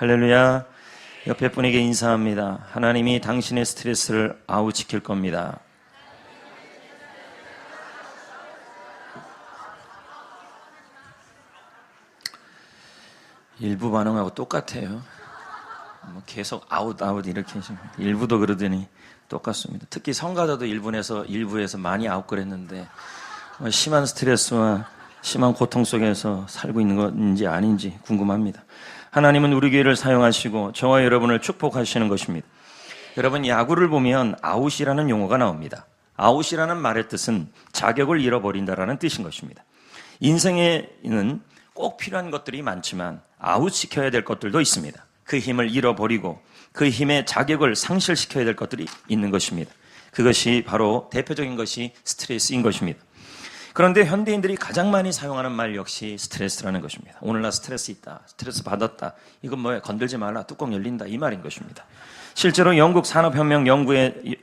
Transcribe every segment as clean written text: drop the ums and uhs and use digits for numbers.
할렐루야. 옆에 분에게 인사합니다. 하나님이 당신의 스트레스를 아웃시킬 겁니다. 일부 반응하고 똑같아요. 계속 아웃 이렇게 일부도 그러더니 똑같습니다. 특히 성가자도 일부에서 많이 아웃 그랬는데 심한 스트레스와 심한 고통 속에서 살고 있는 건지 아닌지 궁금합니다. 하나님은 우리 교회를 사용하시고 저와 여러분을 축복하시는 것입니다. 여러분, 야구를 보면 아웃이라는 용어가 나옵니다. 아웃이라는 말의 뜻은 자격을 잃어버린다라는 뜻인 것입니다. 인생에는 꼭 필요한 것들이 많지만 아웃시켜야 될 것들도 있습니다. 그 힘을 잃어버리고 그 힘의 자격을 상실시켜야 될 것들이 있는 것입니다. 그것이 바로 대표적인 것이 스트레스인 것입니다. 그런데 현대인들이 가장 많이 사용하는 말 역시 스트레스라는 것입니다. 오늘 나 스트레스 있다, 스트레스 받았다, 이건 뭐야, 건들지 말라, 뚜껑 열린다, 이 말인 것입니다. 실제로 영국 산업혁명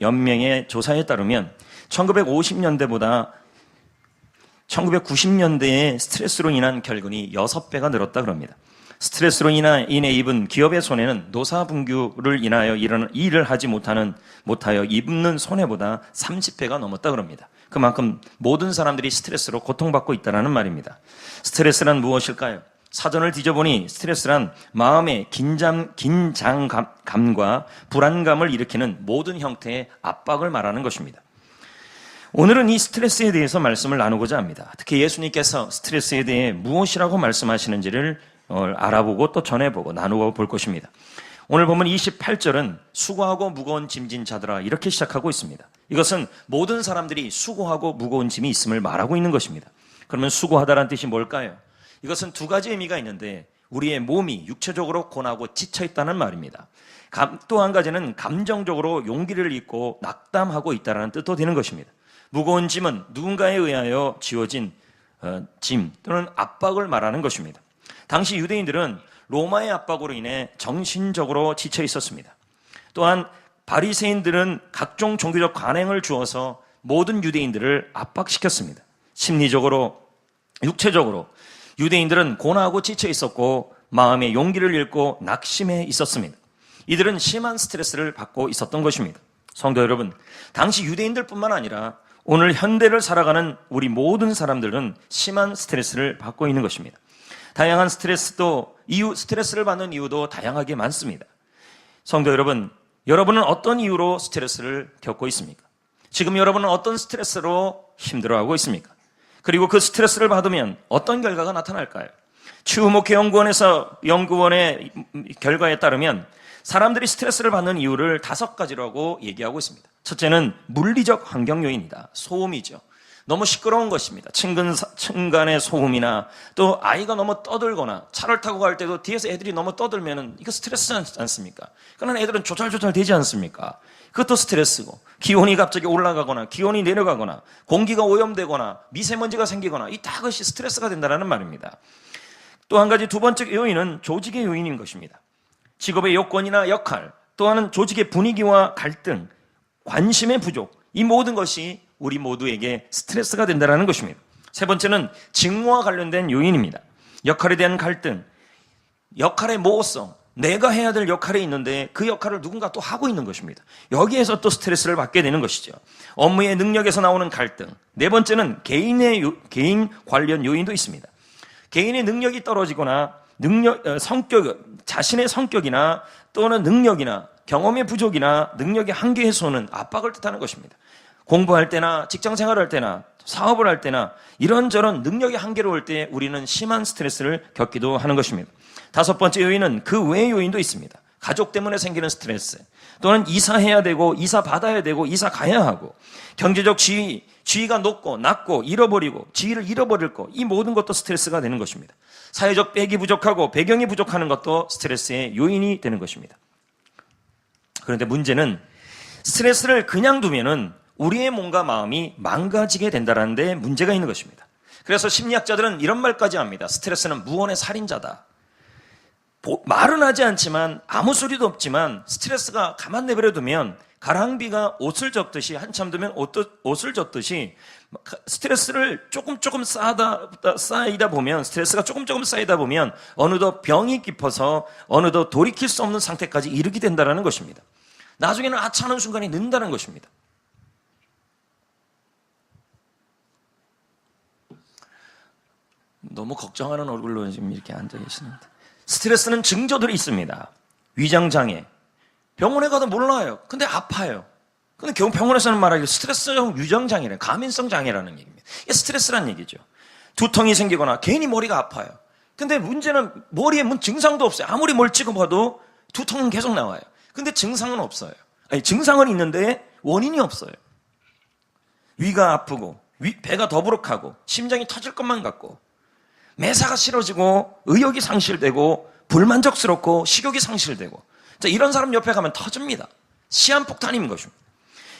연맹의 조사에 따르면 1950년대보다 1990년대에 스트레스로 인한 결근이 6배가 늘었다 그럽니다. 스트레스로 인해 입은 기업의 손해는 노사분규를 인하여 일을 하지 못하여 입는 손해보다 30배가 넘었다 그럽니다. 그만큼 모든 사람들이 스트레스로 고통받고 있다는 말입니다. 스트레스란 무엇일까요? 사전을 뒤져보니 스트레스란 마음의 긴장감과 불안감을 일으키는 모든 형태의 압박을 말하는 것입니다. 오늘은 이 스트레스에 대해서 말씀을 나누고자 합니다. 특히 예수님께서 스트레스에 대해 무엇이라고 말씀하시는지를 알아보고 또 전해보고 나누어 볼 것입니다. 오늘 보면 28절은 수고하고 무거운 짐진 자들아 이렇게 시작하고 있습니다. 이것은 모든 사람들이 수고하고 무거운 짐이 있음을 말하고 있는 것입니다. 그러면 수고하다라는 뜻이 뭘까요? 이것은 두 가지 의미가 있는데 우리의 몸이 육체적으로 고나고 지쳐있다는 말입니다. 또 한 가지는 감정적으로 용기를 잃고 낙담하고 있다는 뜻도 되는 것입니다. 무거운 짐은 누군가에 의하여 지어진 짐 또는 압박을 말하는 것입니다. 당시 유대인들은 로마의 압박으로 인해 정신적으로 지쳐 있었습니다. 또한 바리새인들은 각종 종교적 관행을 주어서 모든 유대인들을 압박시켰습니다. 심리적으로, 육체적으로 유대인들은 고나하고 지쳐 있었고 마음의 용기를 잃고 낙심해 있었습니다. 이들은 심한 스트레스를 받고 있었던 것입니다. 성도 여러분, 당시 유대인들뿐만 아니라 오늘 현대를 살아가는 우리 모든 사람들은 심한 스트레스를 받고 있는 것입니다. 다양한 스트레스를 받는 이유도 다양하게 많습니다. 성도 여러분, 여러분은 어떤 이유로 스트레스를 겪고 있습니까? 지금 여러분은 어떤 스트레스로 힘들어하고 있습니까? 그리고 그 스트레스를 받으면 어떤 결과가 나타날까요? 연구원의 결과에 따르면 사람들이 스트레스를 받는 이유를 5가지라고 얘기하고 있습니다. 첫째는 물리적 환경 요인이다. 소음이죠. 너무 시끄러운 것입니다. 층간의 소음이나 또 아이가 너무 떠들거나 차를 타고 갈 때도 뒤에서 애들이 너무 떠들면은 이거 스트레스지 않습니까? 그러나 애들은 조잘조잘 되지 않습니까? 그것도 스트레스고, 기온이 갑자기 올라가거나 기온이 내려가거나 공기가 오염되거나 미세먼지가 생기거나 이 다 것이 스트레스가 된다는 말입니다. 또 한 가지 두 번째 요인은 조직의 요인인 것입니다. 직업의 요건이나 역할, 또한 조직의 분위기와 갈등, 관심의 부족, 이 모든 것이 우리 모두에게 스트레스가 된다는 것입니다. 세 번째는 직무와 관련된 요인입니다. 역할에 대한 갈등, 역할의 모호성, 내가 해야 될 역할이 있는데 그 역할을 누군가 또 하고 있는 것입니다. 여기에서 또 스트레스를 받게 되는 것이죠. 업무의 능력에서 나오는 갈등. 네 번째는 개인 관련 요인도 있습니다. 개인의 능력이 떨어지거나 자신의 성격이나 또는 능력이나 경험의 부족이나 능력의 한계에서 오는 압박을 뜻하는 것입니다. 공부할 때나 직장 생활할 때나 사업을 할 때나 이런저런 능력의 한계로 올 때 우리는 심한 스트레스를 겪기도 하는 것입니다. 5번째 요인은 그 외의 요인도 있습니다. 가족 때문에 생기는 스트레스, 또는 이사해야 되고 이사 받아야 되고 이사 가야 하고, 경제적 지위가 낮고 잃어버리고 지위를 잃어버릴 것, 이 모든 것도 스트레스가 되는 것입니다. 사회적 백이 부족하고 배경이 부족하는 것도 스트레스의 요인이 되는 것입니다. 그런데 문제는 스트레스를 그냥 두면은 우리의 몸과 마음이 망가지게 된다는 데 문제가 있는 것입니다. 그래서 심리학자들은 이런 말까지 합니다. 스트레스는 무언의 살인자다. 말은 하지 않지만 아무 소리도 없지만 스트레스가 가만 내버려 두면 가랑비가 옷을 젖듯이 한참 두면 옷을 젖듯이 스트레스를 조금 쌓이다 보면, 스트레스가 조금 쌓이다 보면 어느덧 병이 깊어서 어느덧 돌이킬 수 없는 상태까지 이르게 된다는 것입니다. 나중에는 하찮은 순간이 는다는 것입니다. 너무 걱정하는 얼굴로 지금 이렇게 앉아 계시는데, 스트레스는 증조들이 있습니다. 위장장애. 병원에 가도 몰라요. 근데 아파요. 근데 결국 병원에서는 말하기를 스트레스성 위장장애래, 가민성 장애라는 얘기입니다. 이게 스트레스란 얘기죠. 두통이 생기거나 괜히 머리가 아파요. 근데 문제는 머리에 증상도 없어요. 아무리 뭘 찍어봐도 두통은 계속 나와요. 근데 증상은 없어요. 아니, 증상은 있는데 원인이 없어요. 위가 아프고 배가 더부룩하고 심장이 터질 것만 같고 매사가 싫어지고 의욕이 상실되고 불만족스럽고 식욕이 상실되고, 자, 이런 사람 옆에 가면 터집니다. 시한폭탄인 것입니다.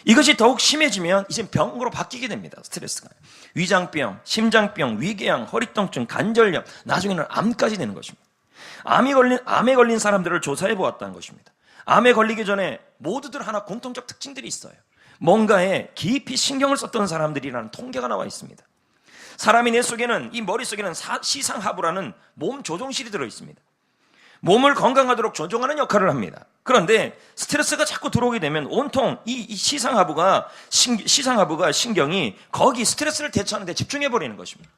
이것이 더욱 심해지면 이제 병으로 바뀌게 됩니다. 스트레스가. 위장병, 심장병, 위궤양, 허리통증, 관절염, 나중에는 암까지 되는 것입니다. 암에 걸린 사람들을 조사해 보았다는 것입니다. 암에 걸리기 전에 모두들 하나 공통적 특징들이 있어요. 뭔가에 깊이 신경을 썼던 사람들이라는 통계가 나와 있습니다. 사람의 뇌 속에는, 이 머릿속에는 시상하부라는 몸 조종실이 들어 있습니다. 몸을 건강하도록 조종하는 역할을 합니다. 그런데 스트레스가 자꾸 들어오게 되면 온통 이 시상하부가 신경이 거기 스트레스를 대처하는 데 집중해 버리는 것입니다.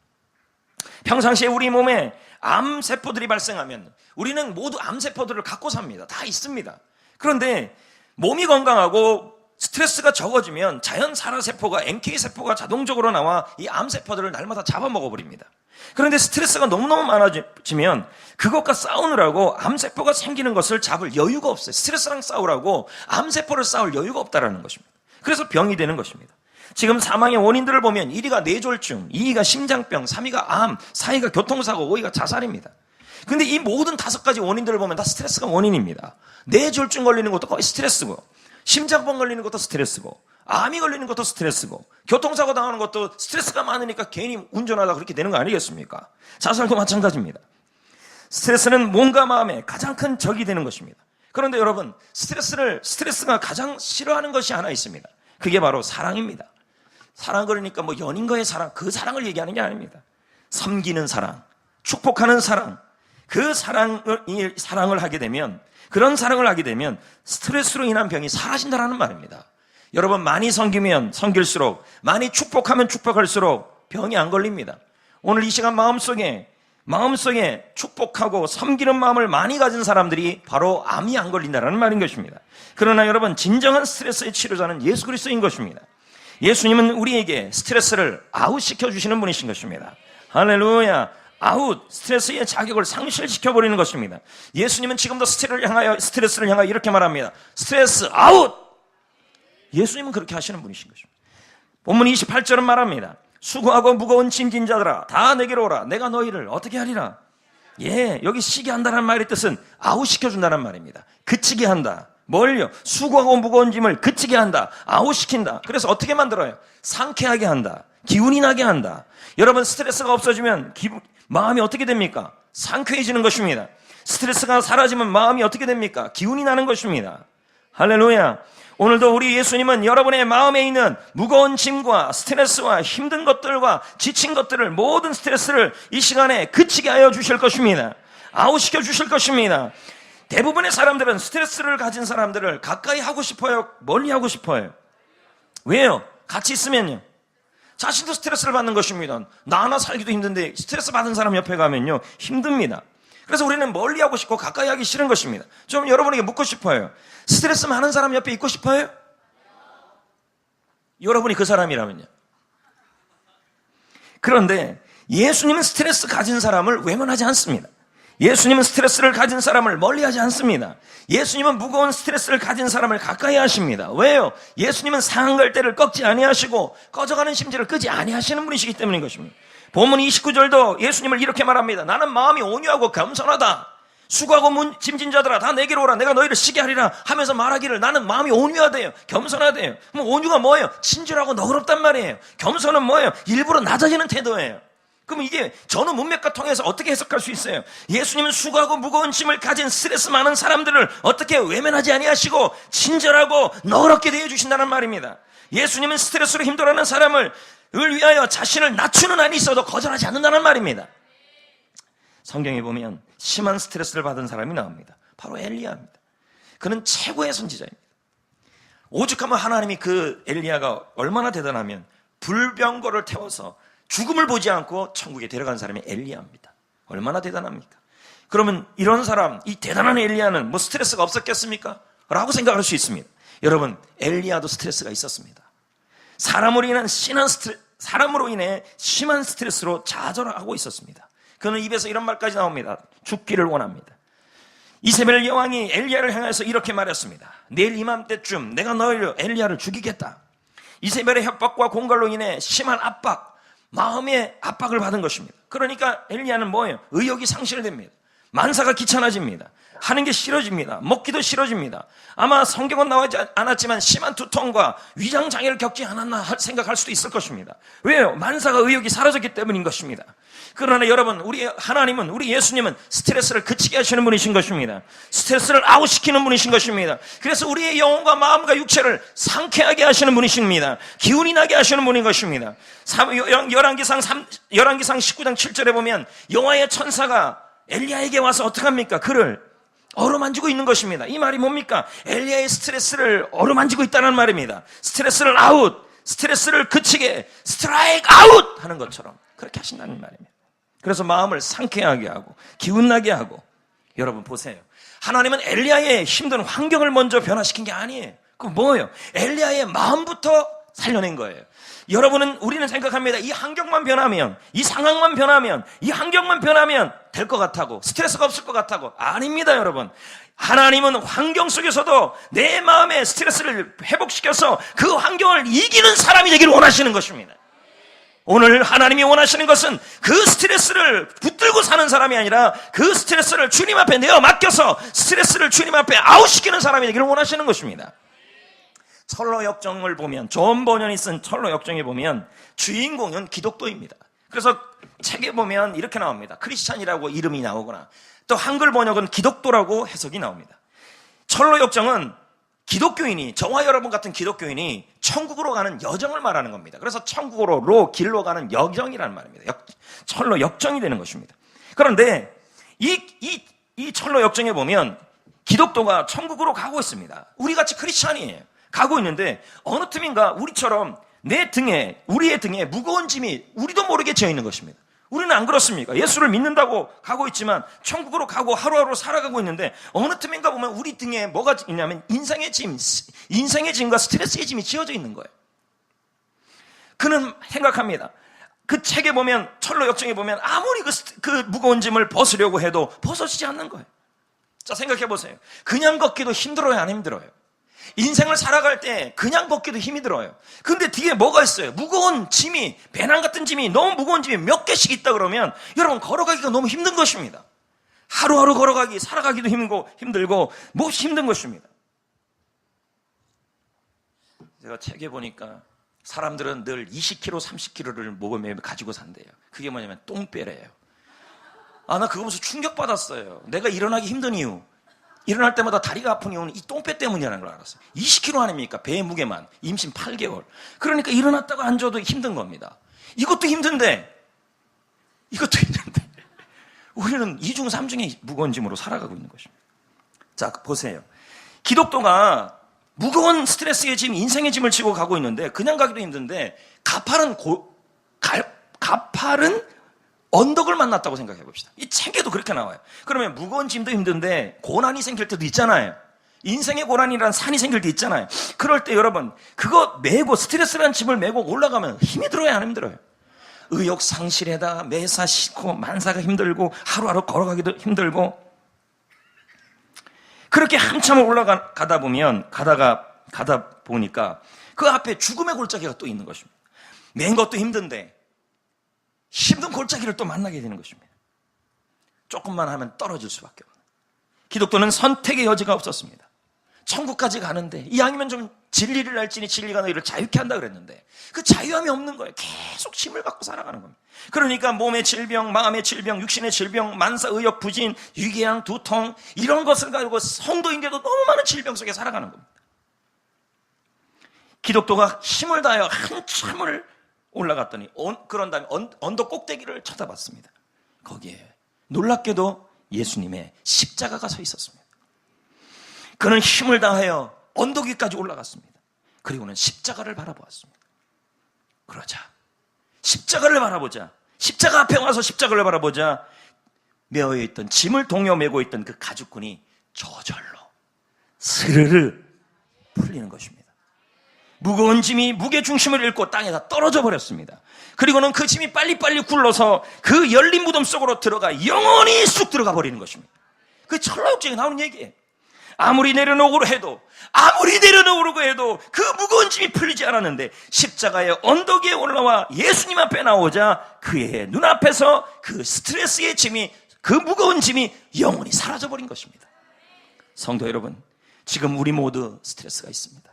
평상시에 우리 몸에 암세포들이 발생하면 우리는 모두 암세포들을 갖고 삽니다. 다 있습니다. 그런데 몸이 건강하고 스트레스가 적어지면 자연 살아세포가, NK세포가 자동적으로 나와 이 암세포들을 날마다 잡아먹어버립니다. 그런데 스트레스가 너무너무 많아지면 그것과 싸우느라고 암세포가 생기는 것을 잡을 여유가 없어요. 스트레스랑 싸우라고 암세포를 싸울 여유가 없다는 것입니다. 그래서 병이 되는 것입니다. 지금 사망의 원인들을 보면 1위가 뇌졸중, 2위가 심장병, 3위가 암, 4위가 교통사고, 5위가 자살입니다. 근데 이 모든 5가지 원인들을 보면 다 스트레스가 원인입니다. 뇌졸중 걸리는 것도 거의 스트레스고, 심장병 걸리는 것도 스트레스고, 암이 걸리는 것도 스트레스고, 교통사고 당하는 것도 스트레스가 많으니까 괜히 운전하다 그렇게 되는 거 아니겠습니까? 자살도 마찬가지입니다. 스트레스는 몸과 마음의 가장 큰 적이 되는 것입니다. 그런데 여러분, 스트레스가 가장 싫어하는 것이 하나 있습니다. 그게 바로 사랑입니다. 사랑, 그러니까 뭐 연인과의 사랑, 그 사랑을 얘기하는 게 아닙니다. 섬기는 사랑, 축복하는 사랑, 그 사랑을 하게 되면, 그런 사랑을 하게 되면 스트레스로 인한 병이 사라진다는 말입니다. 여러분, 많이 섬기면 섬길수록, 많이 축복하면 축복할수록 병이 안 걸립니다. 오늘 이 시간 마음속에 축복하고 섬기는 마음을 많이 가진 사람들이 바로 암이 안 걸린다는 말인 것입니다. 그러나 여러분, 진정한 스트레스의 치료자는 예수 그리스도인 것입니다. 예수님은 우리에게 스트레스를 아웃시켜 주시는 분이신 것입니다. 할렐루야. 스트레스의 자격을 상실시켜버리는 것입니다. 예수님은 지금도 스트레스를 향하여 이렇게 말합니다. 스트레스 아웃! 예수님은 그렇게 하시는 분이신 것입니다. 본문 28절은 말합니다. 수고하고 무거운 짐진 자들아, 다 내게로 오라. 내가 너희를 어떻게 하리라? 여기 쉬게 한다는 말의 뜻은 아웃시켜준다는 말입니다. 그치게 한다. 뭘요? 수고하고 무거운 짐을 그치게 한다. 아웃시킨다. 그래서 어떻게 만들어요? 상쾌하게 한다. 기운이 나게 한다. 여러분, 스트레스가 없어지면 마음이 어떻게 됩니까? 상쾌해지는 것입니다. 스트레스가 사라지면 마음이 어떻게 됩니까? 기운이 나는 것입니다. 할렐루야. 오늘도 우리 예수님은 여러분의 마음에 있는 무거운 짐과 스트레스와 힘든 것들과 지친 것들을, 모든 스트레스를 이 시간에 그치게 하여 주실 것입니다. 아웃시켜 주실 것입니다. 대부분의 사람들은 스트레스를 가진 사람들을 가까이 하고 싶어요? 멀리 하고 싶어요? 왜요? 같이 있으면요, 자신도 스트레스를 받는 것입니다. 나 하나 살기도 힘든데 스트레스 받은 사람 옆에 가면요, 힘듭니다. 그래서 우리는 멀리 하고 싶고 가까이 하기 싫은 것입니다. 좀 여러분에게 묻고 싶어요. 스트레스 많은 사람 옆에 있고 싶어요? 여러분이 그 사람이라면요. 그런데 예수님은 스트레스 가진 사람을 외면하지 않습니다. 예수님은 스트레스를 가진 사람을 멀리하지 않습니다. 예수님은 무거운 스트레스를 가진 사람을 가까이 하십니다. 왜요? 예수님은 상한 갈대를 꺾지 아니하시고 꺼져가는 심지를 끄지 아니하시는 분이시기 때문인 것입니다. 본문 29절도 예수님을 이렇게 말합니다. 나는 마음이 온유하고 겸손하다. 수고하고 짐진 자들아, 다 내게로 오라. 내가 너희를 쉬게 하리라 하면서 말하기를, 나는 마음이 온유하대요. 겸손하대요. 온유가 뭐예요? 친절하고 너그럽단 말이에요. 겸손은 뭐예요? 일부러 낮아지는 태도예요. 그럼 이게 전후 문맥과 통해서 어떻게 해석할 수 있어요? 예수님은 수고하고 무거운 짐을 가진 스트레스 많은 사람들을 어떻게 외면하지 아니하시고 친절하고 너그럽게 대해주신다는 말입니다. 예수님은 스트레스로 힘들어하는 사람을 위하여 자신을 낮추는 한이 있어도 거절하지 않는다는 말입니다. 성경에 보면 심한 스트레스를 받은 사람이 나옵니다. 바로 엘리야입니다. 그는 최고의 선지자입니다. 오죽하면 하나님이 그 엘리야가 얼마나 대단하면 불병거를 태워서 죽음을 보지 않고 천국에 데려간 사람이 엘리야입니다. 얼마나 대단합니까? 그러면 이런 사람, 이 대단한 엘리야는 뭐 스트레스가 없었겠습니까? 라고 생각할 수 있습니다. 여러분, 엘리야도 스트레스가 있었습니다. 사람으로 인해 심한 스트레스로 좌절하고 있었습니다. 그는 입에서 이런 말까지 나옵니다. 죽기를 원합니다. 이세벨 여왕이 엘리야를 향해서 이렇게 말했습니다. 내일 이맘때쯤 내가 너희를 엘리야를 죽이겠다. 이세벨의 협박과 공갈로 인해 심한 압박, 마음의 압박을 받은 것입니다. 그러니까 엘리야는 뭐예요? 의욕이 상실됩니다. 만사가 귀찮아집니다. 하는 게 싫어집니다. 먹기도 싫어집니다. 아마 성경은 나오지 않았지만 심한 두통과 위장장애를 겪지 않았나 생각할 수도 있을 것입니다. 왜요? 만사가 의욕이 사라졌기 때문인 것입니다. 그러나 여러분, 우리 하나님은, 우리 예수님은 스트레스를 그치게 하시는 분이신 것입니다. 스트레스를 아웃시키는 분이신 것입니다. 그래서 우리의 영혼과 마음과 육체를 상쾌하게 하시는 분이십니다. 기운이 나게 하시는 분인 것입니다. 열왕기상 19장 7절에 보면 여호와의 천사가 엘리야에게 와서 어떡합니까? 그를 어루만지고 있는 것입니다. 이 말이 뭡니까? 엘리야의 스트레스를 어루만지고 있다는 말입니다. 스트레스를 아웃, 스트레스를 그치게 스트라이크 아웃 하는 것처럼 그렇게 하신다는 말입니다. 그래서 마음을 상쾌하게 하고 기운나게 하고. 여러분 보세요. 하나님은 엘리야의 힘든 환경을 먼저 변화시킨 게 아니에요. 그럼 뭐예요? 엘리야의 마음부터 살려낸 거예요. 우리는 생각합니다. 이 환경만 변하면, 이 상황만 변하면, 이 환경만 변하면 될 것 같다고, 스트레스가 없을 것 같다고. 아닙니다, 여러분. 하나님은 환경 속에서도 내 마음의 스트레스를 회복시켜서 그 환경을 이기는 사람이 되기를 원하시는 것입니다. 오늘 하나님이 원하시는 것은 그 스트레스를 붙들고 사는 사람이 아니라 그 스트레스를 주님 앞에 내어 맡겨서 스트레스를 주님 앞에 아웃시키는 사람이 되기를 원하시는 것입니다. 철로 역정을 보면, 존 버년이 쓴 철로 역정에 보면 주인공은 기독도입니다. 그래서 책에 보면 이렇게 나옵니다. 크리스찬이라고 이름이 나오거나 또 한글 번역은 기독도라고 해석이 나옵니다. 철로 역정은 기독교인이, 저와 여러분 같은 기독교인이 천국으로 가는 여정을 말하는 겁니다. 그래서 천국으로 길로 가는 여정이라는 말입니다. 철로 역정이 되는 것입니다. 그런데 이 철로 역정에 보면 기독도가 천국으로 가고 있습니다. 우리같이 크리스찬이에요. 가고 있는데 어느 틈인가 우리처럼 우리의 등에 무거운 짐이 우리도 모르게 지어 있는 것입니다. 우리는 안 그렇습니까? 예수를 믿는다고 가고 있지만 천국으로 가고 하루하루 살아가고 있는데 어느 틈인가 보면 우리 등에 뭐가 있냐면 인생의 짐과 스트레스의 짐이 지어져 있는 거예요. 그는 생각합니다. 그 책에 보면, 철로 역정에 보면 아무리 그 무거운 짐을 벗으려고 해도 벗어지지 않는 거예요. 자, 생각해 보세요. 그냥 걷기도 힘들어요, 안 힘들어요? 인생을 살아갈 때 그냥 걷기도 힘이 들어요. 근데 뒤에 뭐가 있어요? 무거운 짐이, 배낭 같은 짐이, 너무 무거운 짐이 몇 개씩 있다 그러면 여러분 걸어가기가 너무 힘든 것입니다. 하루하루 걸어가기, 살아가기도 힘들고 몹시 힘든 것입니다. 제가 책에 보니까 사람들은 늘 20kg, 30kg를 몸에 가지고 산대요. 그게 뭐냐면 똥배래요. 나 그거 보면서 충격받았어요. 내가 일어나기 힘든 이유, 일어날 때마다 다리가 아픈 이유는 이 똥배 때문이라는 걸 알았어요. 20kg 아닙니까? 배의 무게만. 임신 8개월. 그러니까 일어났다가 앉아도 힘든 겁니다. 이것도 힘든데 우리는 2중 3중의 무거운 짐으로 살아가고 있는 것입니다. 자, 보세요. 기독도가 무거운 스트레스의 짐, 인생의 짐을 지고 가고 있는데 그냥 가기도 힘든데 가파른 언덕을 만났다고 생각해 봅시다. 이 책에도 그렇게 나와요. 그러면 무거운 짐도 힘든데 고난이 생길 때도 있잖아요. 인생의 고난이란 산이 생길 때 있잖아요. 그럴 때 여러분, 그거 메고, 스트레스라는 짐을 메고 올라가면 힘이 들어요, 안 힘들어요? 의욕 상실에다 매사 싣고 만사가 힘들고 하루하루 걸어가기도 힘들고, 그렇게 한참을 올라가다 보니까 그 앞에 죽음의 골짜기가 또 있는 것입니다. 맨 것도 힘든데 힘든 골짜기를 또 만나게 되는 것입니다. 조금만 하면 떨어질 수밖에 없는. 기독교는 선택의 여지가 없었습니다. 천국까지 가는데 이왕이면 좀 진리를 알지니 진리가 너희를 자유케 한다 그랬는데 그 자유함이 없는 거예요. 계속 힘을 갖고 살아가는 겁니다. 그러니까 몸의 질병, 마음의 질병, 육신의 질병, 만사, 의욕, 부진, 위궤양, 두통 이런 것을 가지고 성도인데도 너무 많은 질병 속에 살아가는 겁니다. 기독도가 힘을 다하여 한참을 올라갔더니 그런 다음에 언덕 꼭대기를 쳐다봤습니다. 거기에 놀랍게도 예수님의 십자가가 서 있었습니다. 그는 힘을 다하여 언덕 위까지 올라갔습니다. 그리고는 십자가를 바라보았습니다. 그러자 십자가를 바라보자, 십자가 앞에 와서 십자가를 바라보자 메어있던 짐을 동여 메고 있던 그 가죽끈이 저절로 스르르 풀리는 것입니다. 무거운 짐이 무게중심을 잃고 땅에다 떨어져 버렸습니다. 그리고는 그 짐이 빨리빨리 굴러서 그 열린 무덤 속으로 들어가 영원히 쑥 들어가 버리는 것입니다. 그 철학적에 나오는 얘기예요. 아무리 내려놓으려고 해도 그 무거운 짐이 풀리지 않았는데 십자가의 언덕 위에 올라와 예수님 앞에 나오자 그의 눈앞에서 그 스트레스의 짐이, 그 무거운 짐이 영원히 사라져버린 것입니다. 성도 여러분, 지금 우리 모두 스트레스가 있습니다.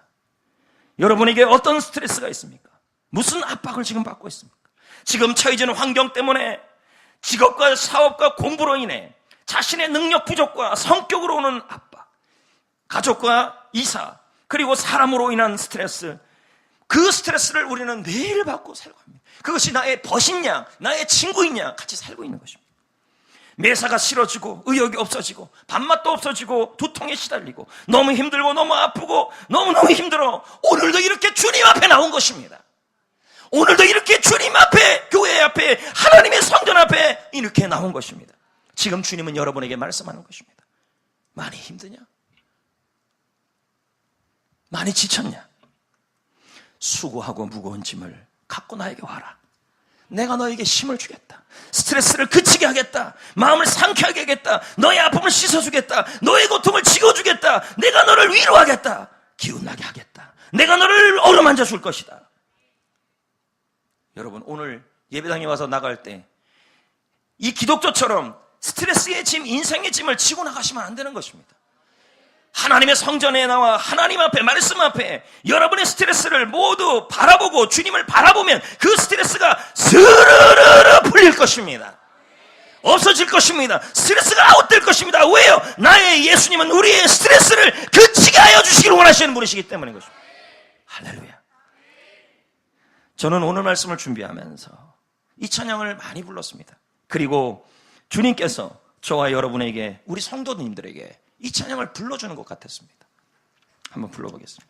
여러분에게 어떤 스트레스가 있습니까? 무슨 압박을 지금 받고 있습니까? 지금 처해지는 환경 때문에 직업과 사업과 공부로 인해 자신의 능력 부족과 성격으로 오는 압박, 가족과 이사, 그리고 사람으로 인한 스트레스, 그 스트레스를 우리는 매일 받고 살고 합니다. 그것이 나의 벗이냐 나의 친구이냐 같이 살고 있는 것입니다. 매사가 싫어지고 의욕이 없어지고 밥맛도 없어지고 두통에 시달리고 너무 힘들고 너무 아프고 너무너무 힘들어. 오늘도 이렇게 주님 앞에 나온 것입니다. 오늘도 이렇게 주님 앞에, 교회 앞에, 하나님의 성전 앞에 이렇게 나온 것입니다. 지금 주님은 여러분에게 말씀하는 것입니다. 많이 힘드냐? 많이 지쳤냐? 수고하고 무거운 짐을 갖고 나에게 와라. 내가 너에게 힘을 주겠다. 스트레스를 그치게 하겠다. 마음을 상쾌하게 하겠다. 너의 아픔을 씻어주겠다. 너의 고통을 지워주겠다. 내가 너를 위로하겠다. 기운나게 하겠다. 내가 너를 어루만져 줄 것이다. 여러분, 오늘 예배당에 와서 나갈 때 이 기독교처럼 스트레스의 짐, 인생의 짐을 지고 나가시면 안 되는 것입니다. 하나님의 성전에 나와 하나님 앞에, 말씀 앞에 여러분의 스트레스를 모두 바라보고 주님을 바라보면 그 스트레스가 스르르르 풀릴 것입니다. 없어질 것입니다. 스트레스가 아웃될 것입니다. 왜요? 나의 예수님은 우리의 스트레스를 그치게 하여 주시기를 원하시는 분이시기 때문인 것입니다. 할렐루야. 저는 오늘 말씀을 준비하면서 이 찬양을 많이 불렀습니다. 그리고 주님께서 저와 여러분에게, 우리 성도님들에게 이 찬양을 불러주는 것 같았습니다. 한번 불러보겠습니다.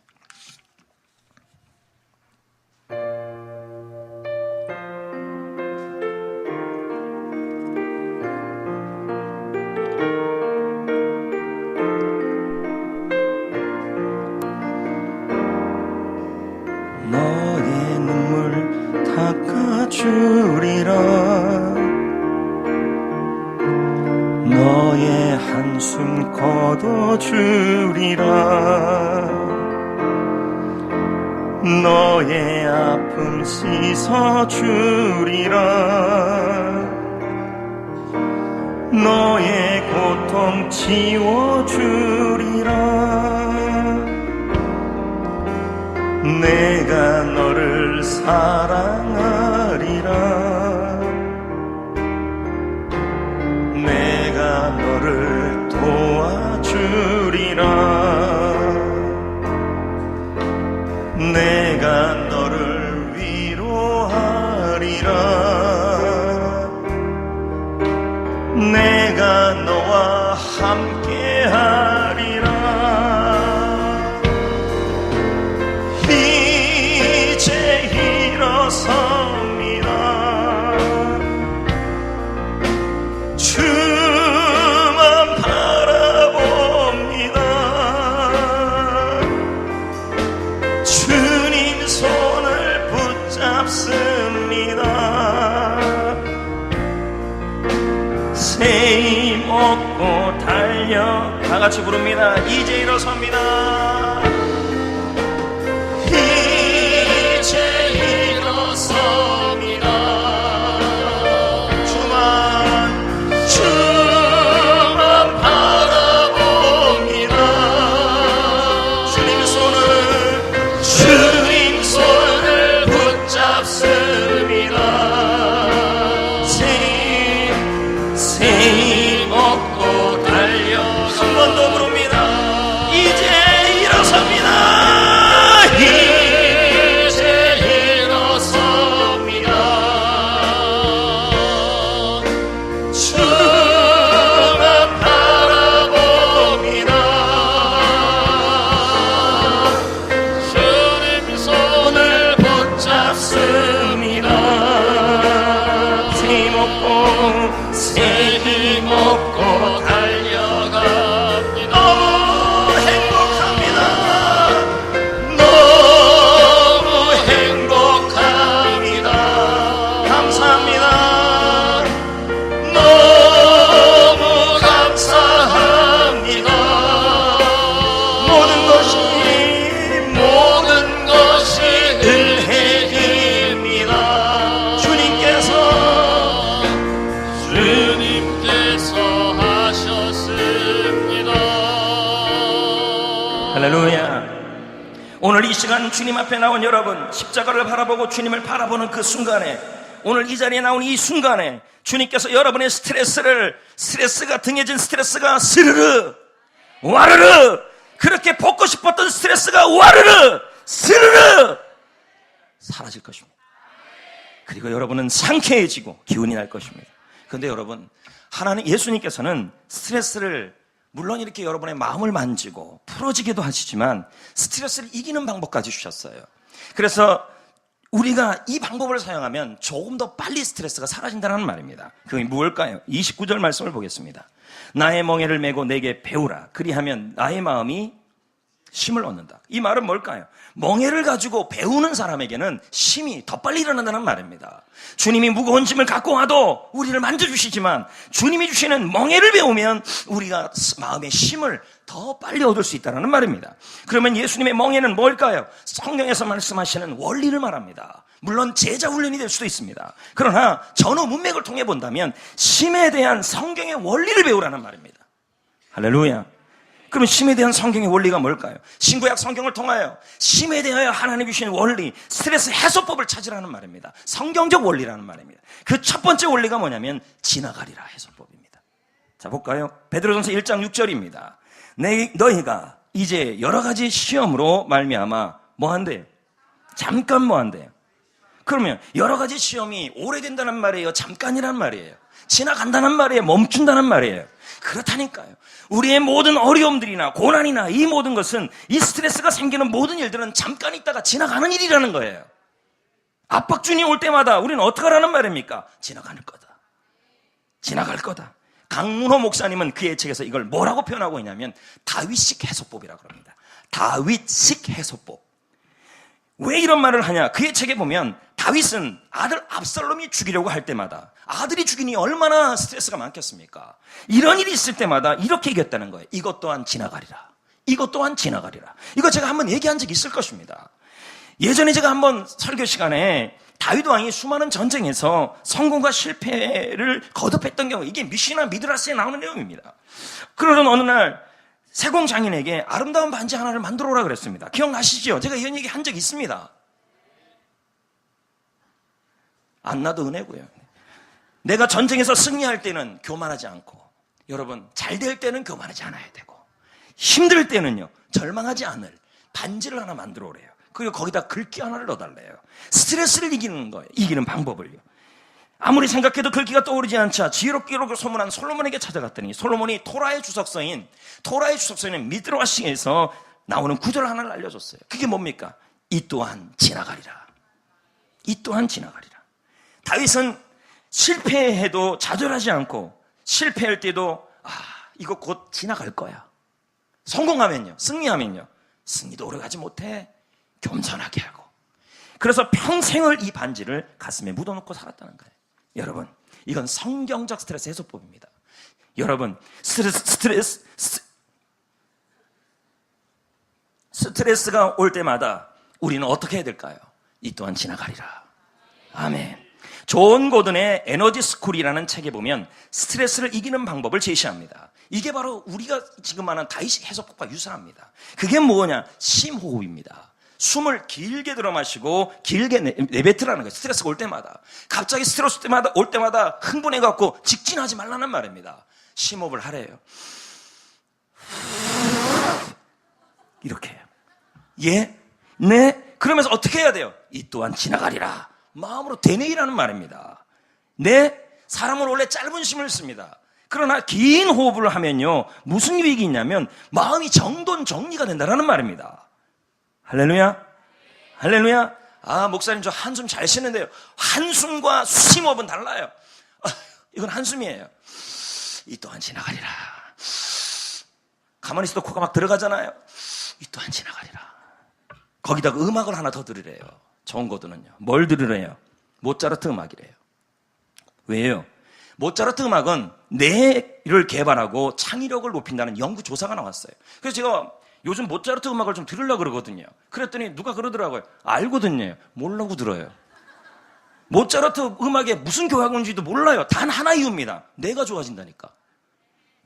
너의 눈물 닦아주리라. 너의 한숨 거둬주리라. 너의 아픔 씻어주리라. 너의 고통 지워주리라. 내가 너를 사랑하리라. 내가 너를 도와주리라. 내가 너를 위로하리라. 내가 너와 함께하리라. 이제 일어섭니다. 주만 바라봅니다. 주님 손을 붙잡습니다. 새 힘 얻고 달려, 다 같이 부릅니다. 이제 일어섭니다. 이제 일어섭니다. 주만 바라봅니다. 할렐루야. 오늘 이 시간 주님 앞에 나온 여러분, 십자가를 바라보고 주님을 바라보는 그 순간에, 오늘 이 자리에 나온 이 순간에 주님께서 여러분의 스트레스가 등해진 스트레스가 스르르 와르르, 그렇게 벗고 싶었던 스트레스가 와르르 스르르 사라질 것입니다. 그리고 여러분은 상쾌해지고 기운이 날 것입니다. 그런데 여러분, 하나님 예수님께서는 스트레스를 물론 이렇게 여러분의 마음을 만지고 풀어지기도 하시지만 스트레스를 이기는 방법까지 주셨어요. 그래서 우리가 이 방법을 사용하면 조금 더 빨리 스트레스가 사라진다는 말입니다. 그게 무엇일까요? 29절 말씀을 보겠습니다. 나의 멍에를 메고 내게 배우라. 그리하면 나의 마음이 쉼을 얻는다. 이 말은 뭘까요? 멍에를 가지고 배우는 사람에게는 쉼이 더 빨리 일어난다는 말입니다. 주님이 무거운 짐을 갖고 와도 우리를 만져주시지만 주님이 주시는 멍에를 배우면 우리가 마음의 쉼을 더 빨리 얻을 수 있다는 말입니다. 그러면 예수님의 멍에는 뭘까요? 성경에서 말씀하시는 원리를 말합니다. 물론 제자 훈련이 될 수도 있습니다. 그러나 전후 문맥을 통해 본다면 쉼에 대한 성경의 원리를 배우라는 말입니다. 할렐루야. 그럼 쉼에 대한 성경의 원리가 뭘까요? 신구약 성경을 통하여 쉼에 대하여 하나님 주신 원리, 스트레스 해소법을 찾으라는 말입니다. 성경적 원리라는 말입니다. 그 첫 번째 원리가 뭐냐면 지나가리라 해소법입니다. 자, 볼까요? 베드로전서 1장 6절입니다. 너희가 이제 여러 가지 시험으로 말미암아 뭐한대요? 잠깐 뭐한대요? 그러면 여러 가지 시험이 오래된다는 말이에요? 잠깐이란 말이에요? 지나간다는 말이에요? 멈춘다는 말이에요? 그렇다니까요. 우리의 모든 어려움들이나 고난이나 이 모든 것은, 이 스트레스가 생기는 모든 일들은 잠깐 있다가 지나가는 일이라는 거예요. 압박준이 올 때마다 우리는 어떻게 하라는 말입니까? 지나가는 거다. 지나갈 거다. 강문호 목사님은 그의 책에서 이걸 뭐라고 표현하고 있냐면 다윗식 해소법이라고 합니다. 다윗식 해소법. 왜 이런 말을 하냐? 그의 책에 보면 다윗은 아들 압살롬이 죽이려고 할 때마다, 아들이 죽이니 얼마나 스트레스가 많겠습니까? 이런 일이 있을 때마다 이렇게 얘기했다는 거예요. 이것 또한 지나가리라. 이것 또한 지나가리라. 이거 제가 한번 얘기한 적이 있을 것입니다. 예전에 제가 한번 설교 시간에 다윗 왕이 수많은 전쟁에서 성공과 실패를 거듭했던 경우, 이게 미시나 미드라스에 나오는 내용입니다. 그러던 어느 날 세공 장인에게 아름다운 반지 하나를 만들어 오라 그랬습니다. 기억나시죠? 제가 이런 얘기 한 적이 있습니다. 안 나도 은혜고요. 내가 전쟁에서 승리할 때는 교만하지 않고, 여러분 잘 될 때는 교만하지 않아야 되고, 힘들 때는요 절망하지 않을 반지를 하나 만들어 오래요. 그리고 거기다 글귀 하나를 넣어달래요. 스트레스를 이기는 거예요. 이기는 방법을요. 아무리 생각해도 글귀가 떠오르지 않자 지혜롭기로 소문한 솔로몬에게 찾아갔더니 솔로몬이 토라의 주석서인 미드라시에서 나오는 구절 하나를 알려줬어요. 그게 뭡니까? 이 또한 지나가리라. 이 또한 지나가리라. 다윗은 실패해도 좌절하지 않고, 실패할 때도 이거 곧 지나갈 거야. 성공하면요, 승리하면요, 승리도 오래가지 못해. 겸손하게 하고. 그래서 평생을 이 반지를 가슴에 묻어놓고 살았다는 거예요. 여러분, 이건 성경적 스트레스 해소법입니다. 여러분, 스트레스가 올 때마다 우리는 어떻게 해야 될까요? 이 또한 지나가리라. 아멘. 존 고든의 에너지 스쿨이라는 책에 보면 스트레스를 이기는 방법을 제시합니다. 이게 바로 우리가 지금 말하는 다윗식 해소법과 유사합니다. 그게 뭐냐? 심호흡입니다. 숨을 길게 들어 마시고 길게 내뱉으라는 거예요. 스트레스가 올 때마다. 갑자기 스트레스 올 때마다 흥분해갖고 직진하지 말라는 말입니다. 심호흡을 하래요. 이렇게 해요. 예? 네? 그러면서 어떻게 해야 돼요? 이 또한 지나가리라. 마음으로 되뇌이라는 말입니다. 네? 사람은 원래 짧은 심을 씁니다. 그러나 긴 호흡을 하면요, 무슨 유익이 있냐면 마음이 정돈정리가 된다는 말입니다. 할렐루야? 할렐루야? 목사님 저 한숨 잘 쉬는데요. 한숨과 심호흡은 달라요. 이건 한숨이에요. 이 또한 지나가리라. 가만히 있어도 코가 막 들어가잖아요. 이 또한 지나가리라. 거기다가 음악을 하나 더 들으래요. 좋은 거드는요. 뭘 들으래요? 모차르트 음악이래요. 왜요? 모차르트 음악은 뇌를 개발하고 창의력을 높인다는 연구 조사가 나왔어요. 그래서 제가 요즘 모차르트 음악을 좀 들으려고 그러거든요. 그랬더니 누가 그러더라고요. 알거든요. 모르고 들어요. 모차르트 음악에 무슨 교화가 있는지도 몰라요. 단 하나 이유입니다. 뇌가 좋아진다니까.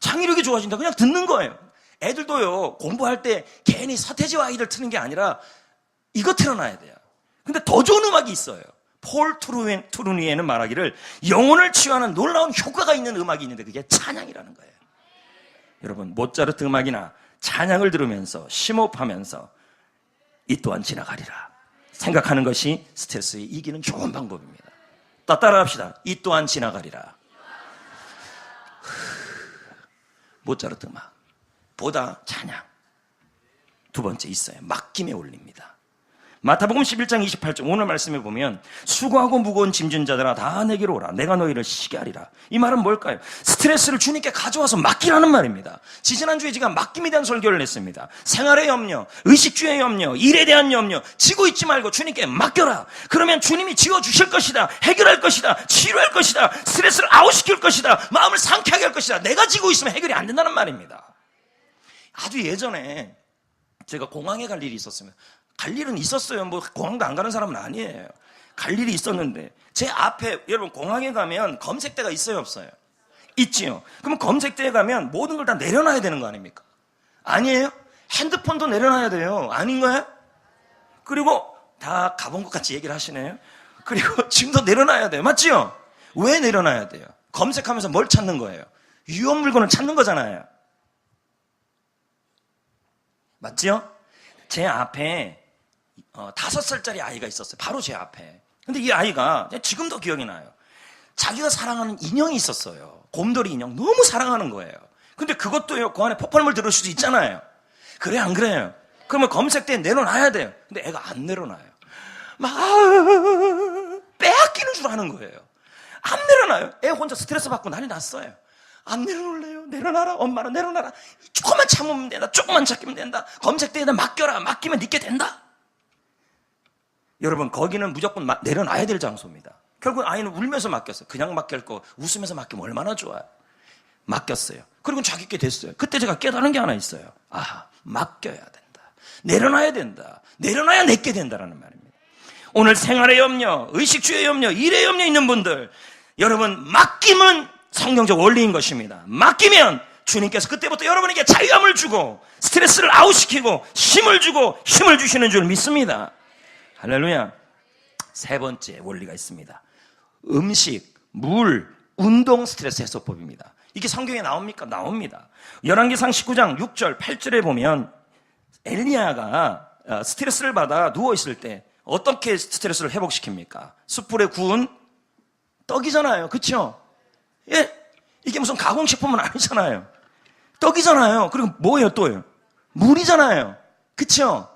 창의력이 좋아진다. 그냥 듣는 거예요. 애들도요, 공부할 때 괜히 서태지와 아이들 트는 게 아니라 이거 틀어놔야 돼요. 근데 더 좋은 음악이 있어요. 폴 투루니에는 말하기를 영혼을 치유하는 놀라운 효과가 있는 음악이 있는데 그게 찬양이라는 거예요. 여러분, 모차르트 음악이나 찬양을 들으면서 심호흡하면서 이 또한 지나가리라 생각하는 것이 스트레스에 이기는 좋은 방법입니다. 따라합시다. 이 또한 지나가리라. 모차르트 음악 보다 찬양. 두 번째 있어요. 맡김에 올립니다. 마태복음 11장 28절 오늘 말씀에 보면 수고하고 무거운 짐진 자들아 다 내게로 오라. 내가 너희를 쉬게 하리라. 이 말은 뭘까요? 스트레스를 주님께 가져와서 맡기라는 말입니다. 지지난주에 제가 맡김에 대한 설교를 했습니다. 생활의 염려, 의식주의 염려, 일에 대한 염려 지고 있지 말고 주님께 맡겨라. 그러면 주님이 지워주실 것이다. 해결할 것이다. 치료할 것이다. 스트레스를 아웃시킬 것이다. 마음을 상쾌하게 할 것이다. 내가 지고 있으면 해결이 안 된다는 말입니다. 아주 예전에 제가 공항에 갈 일이 있었습니다. 갈 일은 있었어요. 뭐 공항도 안 가는 사람은 아니에요. 갈 일이 있었는데 제 앞에 여러분 공항에 가면 검색대가 있어요 없어요? 있지요. 그럼 검색대에 가면 모든 걸 다 내려놔야 되는 거 아닙니까? 아니에요? 핸드폰도 내려놔야 돼요. 아닌가요? 그리고 다 가본 것 같이 얘기를 하시네요. 그리고 짐도 내려놔야 돼요. 맞지요? 왜 내려놔야 돼요? 검색하면서 뭘 찾는 거예요? 위험 물건을 찾는 거잖아요. 맞지요? 제 앞에 5살짜리 아이가 있었어요. 바로 제 앞에. 근데 이 아이가 지금도 기억이 나요. 자기가 사랑하는 인형이 있었어요. 곰돌이 인형. 너무 사랑하는 거예요. 근데 그것도요, 그 안에 폭발물 들을 수도 있잖아요. 그래, 안 그래요? 그러면 검색대에 내려놔야 돼요. 근데 애가 안 내려놔요. 막 빼앗기는 줄 아는 거예요. 안 내려놔요. 애 혼자 스트레스 받고 난리 났어요. 안 내려놓을래요? 내려놔라. 엄마는 내려놔라. 조금만 참으면 된다. 조금만 참으면 된다. 검색대에다 맡겨라. 맡기면 니께 된다. 여러분, 거기는 무조건 내려놔야 될 장소입니다. 결국 아이는 울면서 맡겼어요. 그냥 맡길 거 웃으면서 맡기면 얼마나 좋아요. 맡겼어요. 그리고 자기 게 됐어요. 그때 제가 깨달은 게 하나 있어요. 아, 맡겨야 된다. 내려놔야 된다. 내려놔야 내게 된다라는 말입니다. 오늘 생활의 염려, 의식주의 염려, 일의 염려 있는 분들, 여러분, 맡김은 성경적 원리인 것입니다. 맡기면 주님께서 그때부터 여러분에게 자유함을 주고 스트레스를 아웃시키고 힘을 주고 힘을 주시는 줄 믿습니다. 할렐루야. 세 번째 원리가 있습니다. 음식, 물, 운동 스트레스 해소법입니다. 이게 성경에 나옵니까? 나옵니다. 열왕기상 19장 6절 8절에 보면 엘리야가 스트레스를 받아 누워있을 때 어떻게 스트레스를 회복시킵니까? 숯불에 구운 떡이잖아요. 그렇죠? 예? 이게 무슨 가공식품은 아니잖아요. 떡이잖아요. 그리고 뭐예요 또요? 물이잖아요. 그쵸?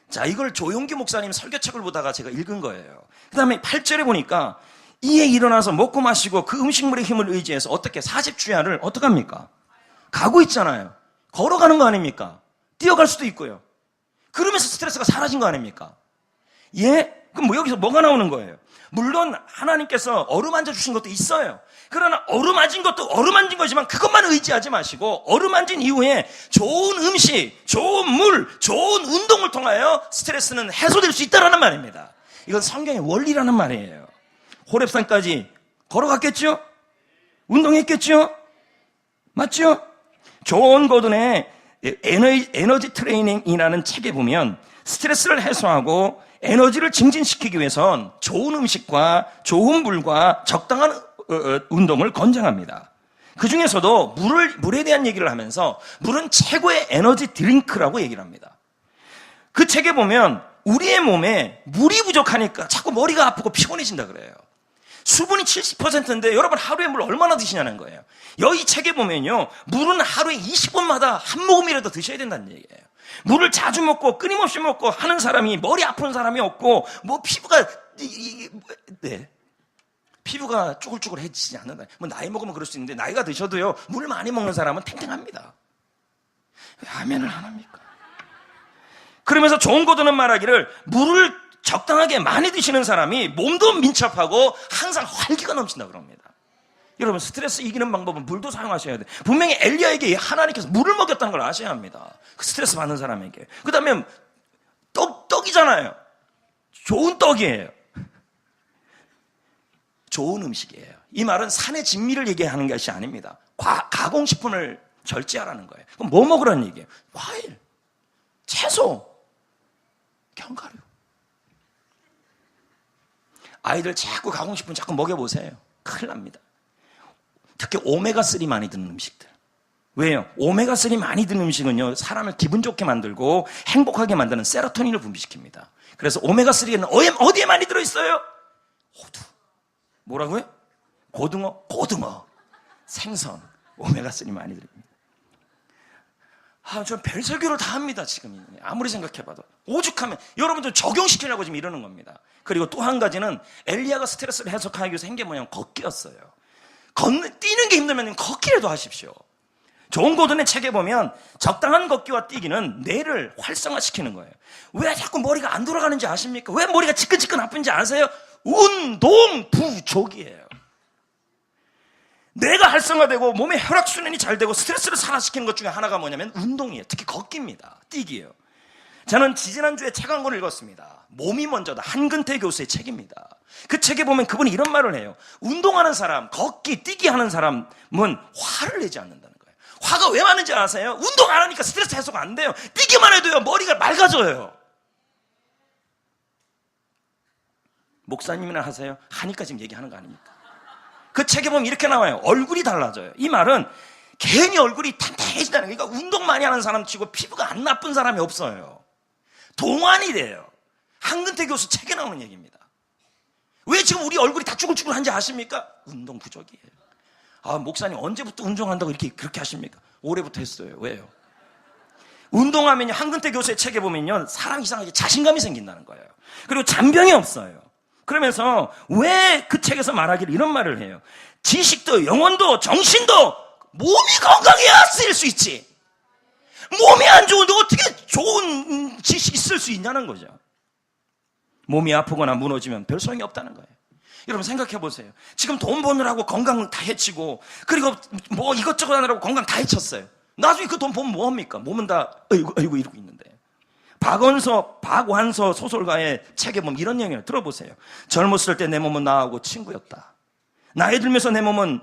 자, 이걸 조용기 목사님 설교책을 보다가 제가 읽은 거예요. 그 다음에 8절에 보니까 이에 일어나서 먹고 마시고 그 음식물의 힘을 의지해서 어떻게 40주야를 어떻게 합니까? 가고 있잖아요. 걸어가는 거 아닙니까? 뛰어갈 수도 있고요. 그러면서 스트레스가 사라진 거 아닙니까? 예? 그럼 뭐 여기서 뭐가 나오는 거예요? 물론 하나님께서 어루만져 주신 것도 있어요. 그러나 어루만진 것도 어루만진 거지만 그것만 의지하지 마시고 어루만진 이후에 좋은 음식, 좋은 물, 좋은 운동을 통하여 스트레스는 해소될 수 있다는 말입니다. 이건 성경의 원리라는 말이에요. 호렙산까지 걸어갔겠죠? 운동했겠죠? 맞죠? 존 고든의 에너지 트레이닝이라는 책에 보면 스트레스를 해소하고 에너지를 증진시키기 위해선 좋은 음식과 좋은 물과 적당한 운동을 권장합니다. 그 중에서도 물에 대한 얘기를 하면서 물은 최고의 에너지 드링크라고 얘기를 합니다. 그 책에 보면 우리의 몸에 물이 부족하니까 자꾸 머리가 아프고 피곤해진다 그래요. 수분이 70%인데 여러분 하루에 물 얼마나 드시냐는 거예요. 여기 책에 보면요, 물은 하루에 20분마다 한 모금이라도 드셔야 된다는 얘기예요. 물을 자주 먹고 끊임없이 먹고 하는 사람이 머리 아픈 사람이 없고 뭐 피부가 피부가 쭈글쭈글해지지 않는다. 뭐 나이 먹으면 그럴 수 있는데 나이가 드셔도요 물 많이 먹는 사람은 탱탱합니다. 왜 아멘을 안 합니까? 그러면서 존 고든은 말하기를 물을 적당하게 많이 드시는 사람이 몸도 민첩하고 항상 활기가 넘친다 그럽니다. 여러분, 스트레스 이기는 방법은 물도 사용하셔야 돼요. 분명히 엘리야에게 하나님께서 물을 먹였다는 걸 아셔야 합니다. 그 스트레스 받는 사람에게. 그 다음에 떡이잖아요. 좋은 떡이에요. 좋은 음식이에요. 이 말은 산의 진미를 얘기하는 것이 아닙니다. 가공식품을 절제하라는 거예요. 그럼 뭐 먹으라는 얘기예요? 과일, 채소, 견과류. 아이들 자꾸 가고 싶으면 자꾸 먹여보세요. 큰일 납니다. 특히 오메가3 많이 드는 음식들. 왜요? 오메가3 많이 드는 음식은요, 사람을 기분 좋게 만들고 행복하게 만드는 세로토닌을 분비시킵니다. 그래서 오메가3는 어디에 많이 들어있어요? 호두. 뭐라고요? 고등어, 생선, 오메가3 많이 들어있습니다. 전 별설교를 다 합니다, 지금. 아무리 생각해봐도. 오죽하면, 여러분들 적용시키려고 지금 이러는 겁니다. 그리고 또 한 가지는 엘리야가 스트레스를 해소하기 위해서 한 게 뭐냐면 걷기였어요. 뛰는 게 힘들면 걷기라도 하십시오. 존 고든의 책에 보면 적당한 걷기와 뛰기는 뇌를 활성화시키는 거예요. 왜 자꾸 머리가 안 돌아가는지 아십니까? 왜 머리가 지끈지끈 아픈지 아세요? 운동 부족이에요. 뇌가 활성화되고 몸의 혈액순환이 잘 되고 스트레스를 산화시키는 것 중에 하나가 뭐냐면 운동이에요. 특히 걷기입니다. 뛰기예요. 저는 지지난주에 책 한 권 읽었습니다. 몸이 먼저다. 한근태 교수의 책입니다. 그 책에 보면 그분이 이런 말을 해요. 운동하는 사람, 걷기, 뛰기 하는 사람은 화를 내지 않는다는 거예요. 화가 왜 많은지 아세요? 운동 안 하니까 스트레스 해소가 안 돼요. 뛰기만 해도요, 머리가 맑아져요. 목사님이나 하세요? 하니까 지금 얘기하는 거 아닙니까? 그 책에 보면 이렇게 나와요. 얼굴이 달라져요. 이 말은 괜히 얼굴이 탄탄해진다는 거예요. 그러니까 운동 많이 하는 사람 치고 피부가 안 나쁜 사람이 없어요. 동안이 돼요. 한근태 교수 책에 나오는 얘기입니다. 왜 지금 우리 얼굴이 다 쭈글쭈글한지 아십니까? 운동 부족이에요. 목사님 언제부터 운동한다고 그렇게 하십니까? 올해부터 했어요. 왜요? 운동하면 한근태 교수의 책에 보면요, 사람 이상하게 자신감이 생긴다는 거예요. 그리고 잔병이 없어요. 그러면서 왜 그 책에서 말하기를 이런 말을 해요. 지식도 영혼도 정신도 몸이 건강해야 쓰일 수 있지. 몸이 안 좋은데 어떻게 좋은 지식이 쓸 수 있냐는 거죠. 몸이 아프거나 무너지면 별 소용이 없다는 거예요. 여러분 생각해 보세요. 지금 돈 버느라고 건강 다 해치고, 그리고 뭐 이것저것 하느라고 건강 다 해쳤어요. 나중에 그 돈 보면 뭐합니까? 몸은 다 아이고 이러고 있는데. 박완서 소설가의 책에 보면 이런 얘기를 들어보세요. 젊었을 때 내 몸은 나하고 친구였다. 나이 들면서 내 몸은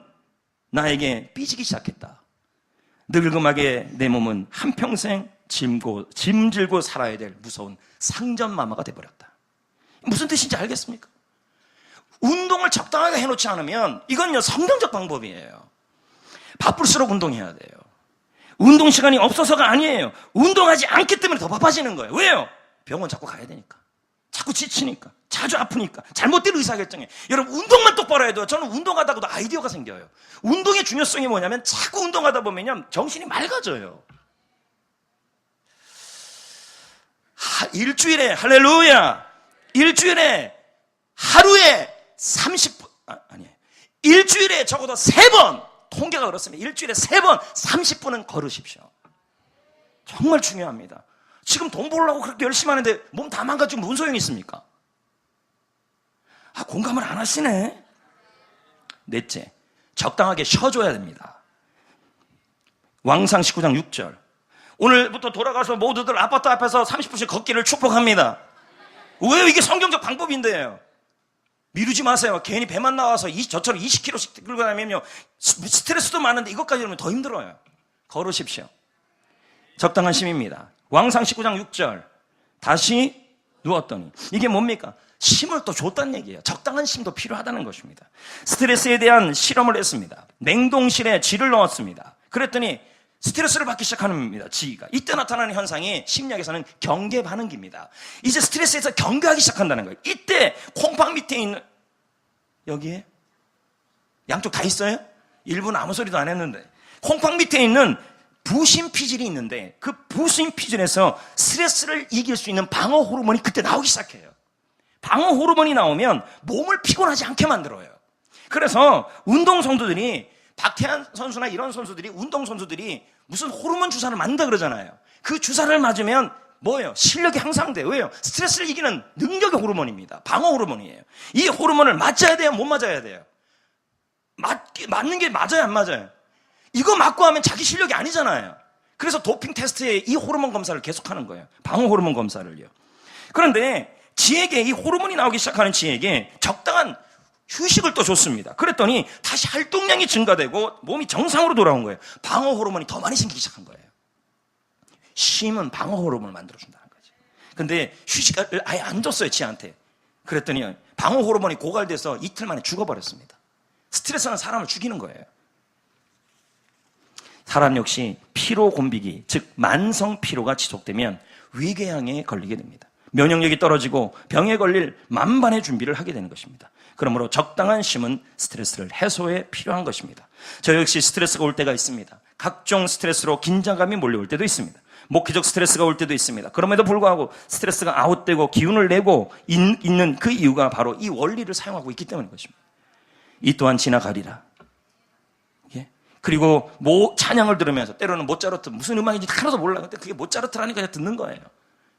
나에게 삐지기 시작했다. 늙음하게 내 몸은 한평생 짐질고 살아야 될 무서운 상전마마가 돼버렸다. 무슨 뜻인지 알겠습니까? 운동을 적당하게 해놓지 않으면 이건요, 성경적 방법이에요. 바쁠수록 운동해야 돼요. 운동 시간이 없어서가 아니에요. 운동하지 않기 때문에 더 바빠지는 거예요. 왜요? 병원 자꾸 가야 되니까. 자꾸 지치니까. 자주 아프니까. 잘못된 의사결정에. 여러분 운동만 똑바로 해도, 저는 운동하다가도 아이디어가 생겨요. 운동의 중요성이 뭐냐면 자꾸 운동하다 보면요, 정신이 맑아져요. 일주일에, 할렐루야, 일주일에 하루에 30분, 일주일에 적어도 3번, 통계가 그렇습니다. 일주일에 3번 30분은 걸으십시오. 정말 중요합니다. 지금 돈 벌려고 그렇게 열심히 하는데 몸 다 망가지면 뭔 소용이 있습니까? 공감을 안 하시네. 넷째, 적당하게 쉬어줘야 됩니다. 왕상 19장 6절. 오늘부터 돌아가서 모두들 아파트 앞에서 30분씩 걷기를 축복합니다. 왜요? 이게 성경적 방법인데요. 미루지 마세요. 괜히 배만 나와서 저처럼 20km씩 끌고 다니면요, 스트레스도 많은데 이것까지 하면 더 힘들어요. 걸으십시오. 적당한 쉼입니다. 왕상 19장 6절. 다시 누웠더니. 이게 뭡니까? 쉼을 또 줬다는 얘기예요. 적당한 쉼도 필요하다는 것입니다. 스트레스에 대한 실험을 했습니다. 냉동실에 쥐를 넣었습니다. 그랬더니 스트레스를 받기 시작하는 겁니다. 쥐가. 이때 나타나는 현상이 심리학에서는 경계 반응기입니다. 이제 스트레스에서 경계하기 시작한다는 거예요. 이때 콩팥 밑에 있는, 여기에 양쪽 다 있어요? 일부는 아무 소리도 안 했는데, 콩팥 밑에 있는 부신피질이 있는데, 그 부신피질에서 스트레스를 이길 수 있는 방어 호르몬이 그때 나오기 시작해요. 방어 호르몬이 나오면 몸을 피곤하지 않게 만들어요. 그래서 운동선수들이, 박태환 선수나 이런 선수들이, 운동선수들이 무슨 호르몬 주사를 맞는다 그러잖아요. 그 주사를 맞으면 뭐예요? 실력이 향상돼요. 왜요? 스트레스를 이기는 능력의 호르몬입니다. 방어 호르몬이에요. 이 호르몬을 맞아야 돼요? 못 맞아야 돼요? 맞는 게 맞아요? 안 맞아요? 이거 맞고 하면 자기 실력이 아니잖아요. 그래서 도핑 테스트에 이 호르몬 검사를 계속하는 거예요. 방어 호르몬 검사를요. 그런데 지에게, 이 호르몬이 나오기 시작하는 지에게 적당한 휴식을 또 줬습니다. 그랬더니 다시 활동량이 증가되고 몸이 정상으로 돌아온 거예요. 방어 호르몬이 더 많이 생기기 시작한 거예요. 쉼은 방어 호르몬을 만들어준다는 거지. 근데 휴식을 아예 안 줬어요, 지한테. 그랬더니 방어 호르몬이 고갈돼서 이틀 만에 죽어버렸습니다. 스트레스는 사람을 죽이는 거예요. 사람 역시 피로 곤비기, 즉 만성 피로가 지속되면 위궤양에 걸리게 됩니다. 면역력이 떨어지고 병에 걸릴 만반의 준비를 하게 되는 것입니다. 그러므로 적당한 쉼은 스트레스를 해소에 필요한 것입니다. 저 역시 스트레스가 올 때가 있습니다. 각종 스트레스로 긴장감이 몰려올 때도 있습니다. 목회적 스트레스가 올 때도 있습니다. 그럼에도 불구하고 스트레스가 아웃되고 기운을 내고 있는 그 이유가 바로 이 원리를 사용하고 있기 때문인 것입니다. 이 또한 지나가리라. 그리고 찬양을 들으면서, 때로는 모차르트 무슨 음악인지 하나도 몰라. 근데 그게 모차르트라니까 그냥 듣는 거예요.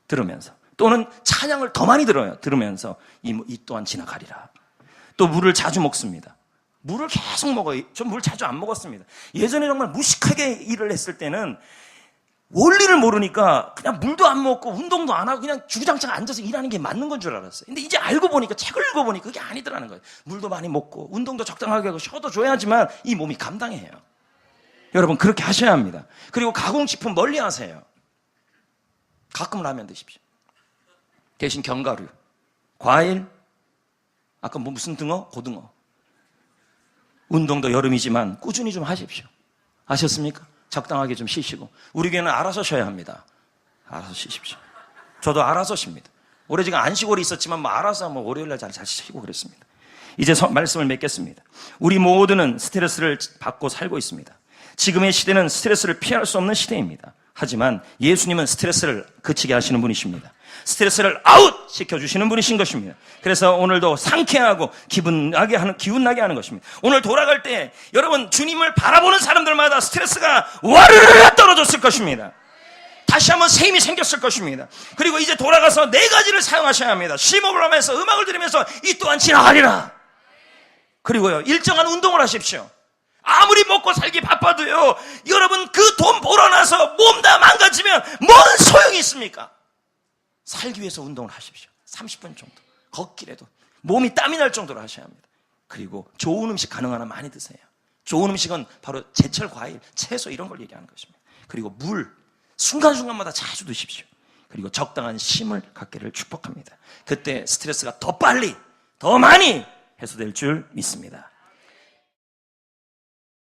들으면서. 또는 찬양을 더 많이 들어요. 들으면서 이 또한 지나가리라. 또 물을 자주 먹습니다. 물을 계속 먹어요. 전 물 자주 안 먹었습니다. 예전에 정말 무식하게 일을 했을 때는 원리를 모르니까 그냥 물도 안 먹고 운동도 안 하고 그냥 주구장창 앉아서 일하는 게 맞는 건 줄 알았어요. 근데 이제 알고 보니까, 책을 읽어보니까 그게 아니더라는 거예요. 물도 많이 먹고 운동도 적당하게 하고 쉬어도 줘야지만 이 몸이 감당해요. 여러분, 그렇게 하셔야 합니다. 그리고 가공식품 멀리 하세요. 가끔 라면 드십시오. 대신 견과류, 과일, 아까 무슨 등어? 고등어. 운동도 여름이지만 꾸준히 좀 하십시오. 아셨습니까? 적당하게 좀 쉬시고. 우리 교회는 알아서 쉬어야 합니다. 알아서 쉬십시오. 저도 알아서 쉽니다. 올해 제가 안식월이 있었지만 알아서 월요일날 잘 쉬고 그랬습니다. 이제 말씀을 맺겠습니다. 우리 모두는 스트레스를 받고 살고 있습니다. 지금의 시대는 스트레스를 피할 수 없는 시대입니다. 하지만 예수님은 스트레스를 그치게 하시는 분이십니다. 스트레스를 아웃 시켜주시는 분이신 것입니다. 그래서 오늘도 상쾌하고 기운 나게 하는 것입니다. 오늘 돌아갈 때 여러분, 주님을 바라보는 사람들마다 스트레스가 와르르 떨어졌을 것입니다. 다시 한번 새 힘이 생겼을 것입니다. 그리고 이제 돌아가서 4가지를 사용하셔야 합니다. 심호흡을 하면서, 음악을 들으면서 이 또한 지나가리라. 그리고요, 일정한 운동을 하십시오. 아무리 먹고 살기 바빠도요, 여러분, 그 돈 벌어놔서 몸 다 망가지면 뭔 소용이 있습니까? 살기 위해서 운동을 하십시오. 30분 정도. 걷기라도 몸이 땀이 날 정도로 하셔야 합니다. 그리고 좋은 음식 가능한 한 많이 드세요. 좋은 음식은 바로 제철 과일, 채소 이런 걸 얘기하는 것입니다. 그리고 물, 순간순간마다 자주 드십시오. 그리고 적당한 쉼을 갖기를 축복합니다. 그때 스트레스가 더 빨리, 더 많이 해소될 줄 믿습니다.